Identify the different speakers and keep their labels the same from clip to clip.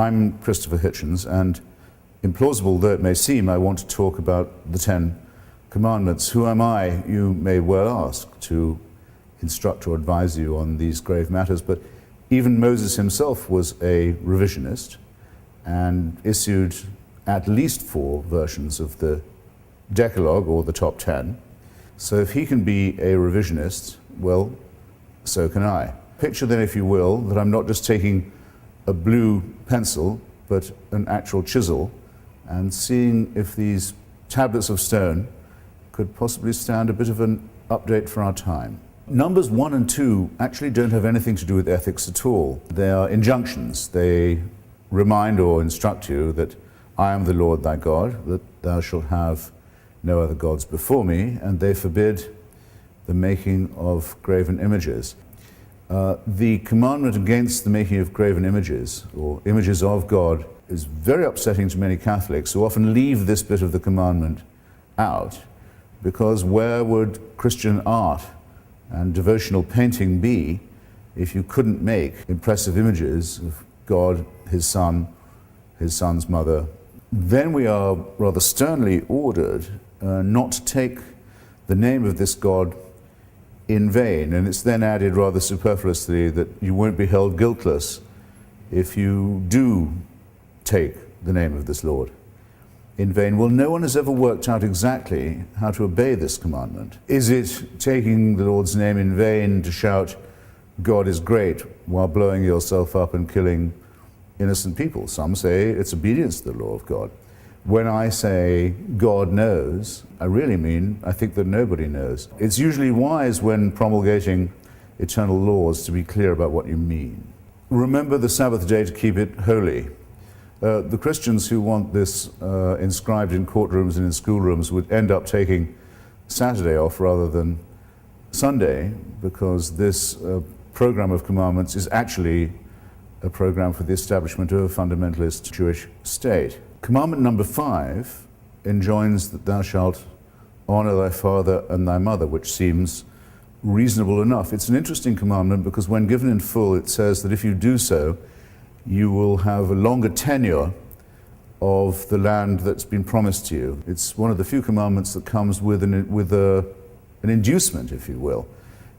Speaker 1: I'm Christopher Hitchens, and implausible though it may seem, I want to talk about the Ten Commandments. Who am I, you may well ask, to instruct or advise you on these grave matters, but even Moses himself was a revisionist and issued at least 4 versions of the Decalogue, or the top 10. So if he can be a revisionist, well, so can I. Picture then, if you will, that I'm not just taking a blue pencil, but an actual chisel, and seeing if these tablets of stone could possibly stand a bit of an update for our time. Numbers 1 and 2 actually don't have anything to do with ethics at all. They are injunctions. They remind or instruct you that I am the Lord thy God, that thou shalt have no other gods before me, and they forbid the making of graven images. The commandment against the making of graven images, or images of God, is very upsetting to many Catholics who often leave this bit of the commandment out, because where would Christian art and devotional painting be if you couldn't make impressive images of God, his son, his son's mother? Then we are rather sternly ordered not to take the name of this God in vain, and it's then added rather superfluously that you won't be held guiltless if you do take the name of this Lord in vain. Well, no one has ever worked out exactly how to obey this commandment. Is it taking the Lord's name in vain to shout, God is great, while blowing yourself up and killing innocent people? Some say it's obedience to the law of God. When I say God knows, I really mean I think that nobody knows. It's usually wise when promulgating eternal laws to be clear about what you mean. Remember the Sabbath day to keep it holy. The Christians who want this inscribed in courtrooms and in schoolrooms would end up taking Saturday off rather than Sunday, because this program of commandments is actually a program for the establishment of a fundamentalist Jewish state. Commandment number 5 enjoins that thou shalt honor thy father and thy mother, which seems reasonable enough. It's an interesting commandment because when given in full, it says that if you do so, you will have a longer tenure of the land that's been promised to you. It's one of the few commandments that comes with an inducement, if you will.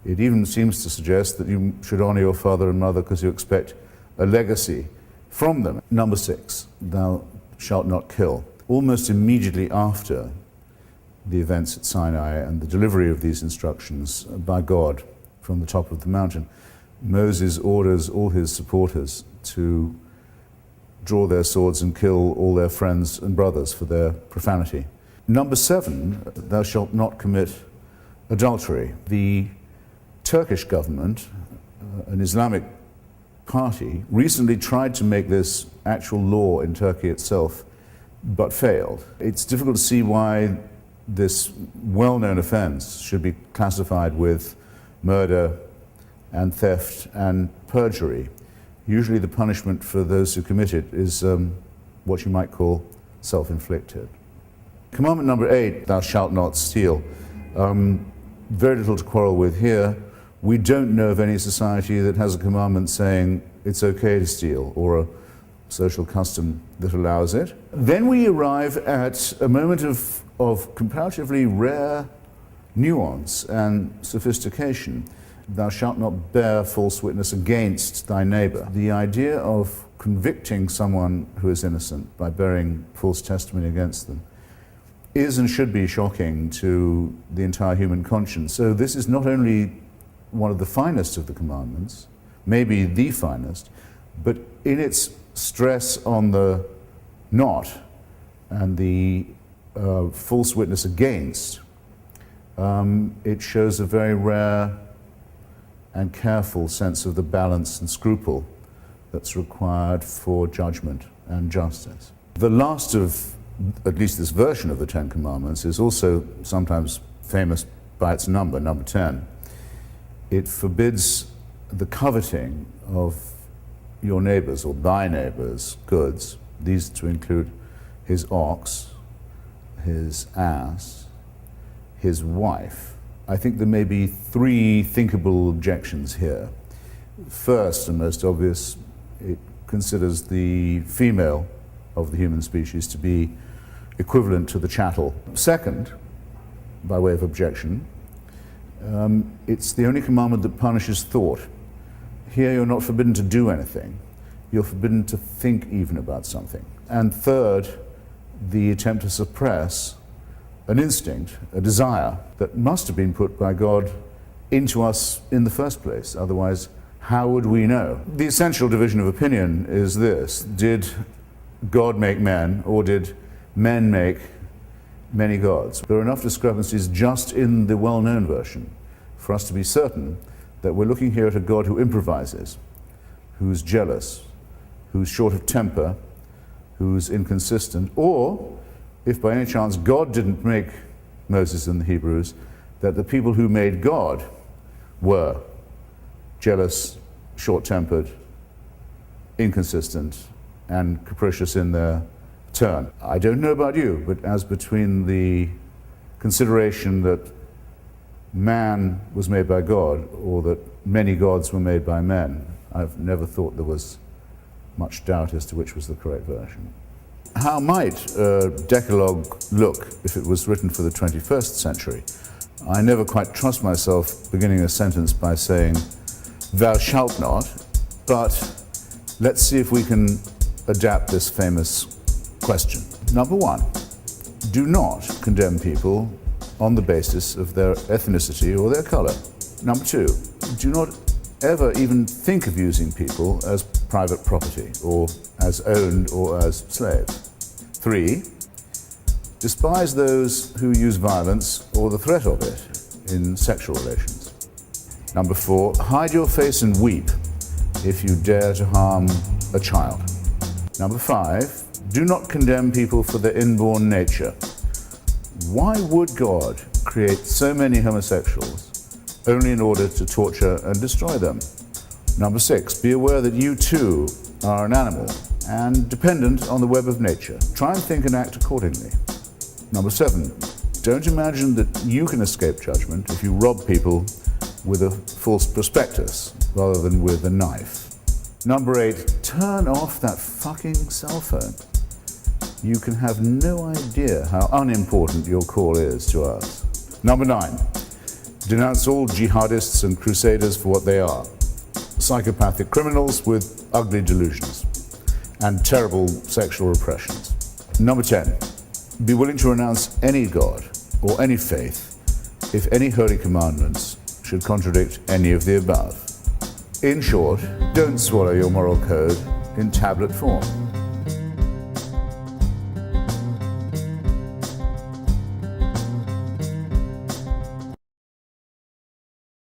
Speaker 1: It even seems to suggest that you should honor your father and mother because you expect a legacy from them. Number 6, thou shalt not kill. Almost immediately after the events at Sinai and the delivery of these instructions by God from the top of the mountain, Moses orders all his supporters to draw their swords and kill all their friends and brothers for their profanity. Number 7, thou shalt not commit adultery. The Turkish government, an Islamic party, recently tried to make this actual law in Turkey itself, but failed. It's difficult to see why this well-known offense should be classified with murder and theft and perjury. Usually the punishment for those who commit it is what you might call self-inflicted. Commandment number 8, thou shalt not steal. Very little to quarrel with here. We don't know of any society that has a commandment saying it's okay to steal, or a social custom that allows it. Then we arrive at a moment of comparatively rare nuance and sophistication. Thou shalt not bear false witness against thy neighbor. The idea of convicting someone who is innocent by bearing false testimony against them is and should be shocking to the entire human conscience. So this is not only one of the finest of the commandments, maybe the finest, but in its stress on the not and the false witness against, it shows a very rare and careful sense of the balance and scruple that's required for judgment and justice. The last of, at least this version of the Ten Commandments, is also sometimes famous by its number, number 10. It forbids the coveting of your neighbor's or thy neighbor's goods, these to include his ox, his ass, his wife. I think there may be 3 thinkable objections here. First and most obvious, it considers the female of the human species to be equivalent to the chattel. Second, by way of objection, it's the only commandment that punishes thought. Here you're not forbidden to do anything. You're forbidden to think even about something. And third, the attempt to suppress an instinct, a desire that must have been put by God into us in the first place. Otherwise, how would we know? The essential division of opinion is this: did God make men, or did men make many gods? There are enough discrepancies just in the well-known version for us to be certain that we're looking here at a God who improvises, who's jealous, who's short of temper, who's inconsistent, or, if by any chance God didn't make Moses and the Hebrews, that the people who made God were jealous, short-tempered, inconsistent, and capricious in their turn. I don't know about you, but as between the consideration that man was made by God or that many gods were made by men, I've never thought there was much doubt as to which was the correct version. How might a Decalogue look if it was written for the 21st century? I never quite trust myself beginning a sentence by saying, "Thou shalt not," but let's see if we can adapt this famous question. Number one, do not condemn people on the basis of their ethnicity or their color. Number two, do not ever even think of using people as private property or as owned or as slaves. Three, despise those who use violence or the threat of it in sexual relations. Number four, hide your face and weep if you dare to harm a child. Number five, do not condemn people for their inborn nature. Why would God create so many homosexuals only in order to torture and destroy them? Number six, be aware that you too are an animal and dependent on the web of nature. Try and think and act accordingly. Number seven, don't imagine that you can escape judgment if you rob people with a false prospectus rather than with a knife. Number eight, turn off that fucking cell phone. You can have no idea how unimportant your call is to us. Number nine, denounce all jihadists and crusaders for what they are: psychopathic criminals with ugly delusions and terrible sexual repressions. Number 10, be willing to renounce any god or any faith if any holy commandments should contradict any of the above. In short, don't swallow your moral code in tablet form.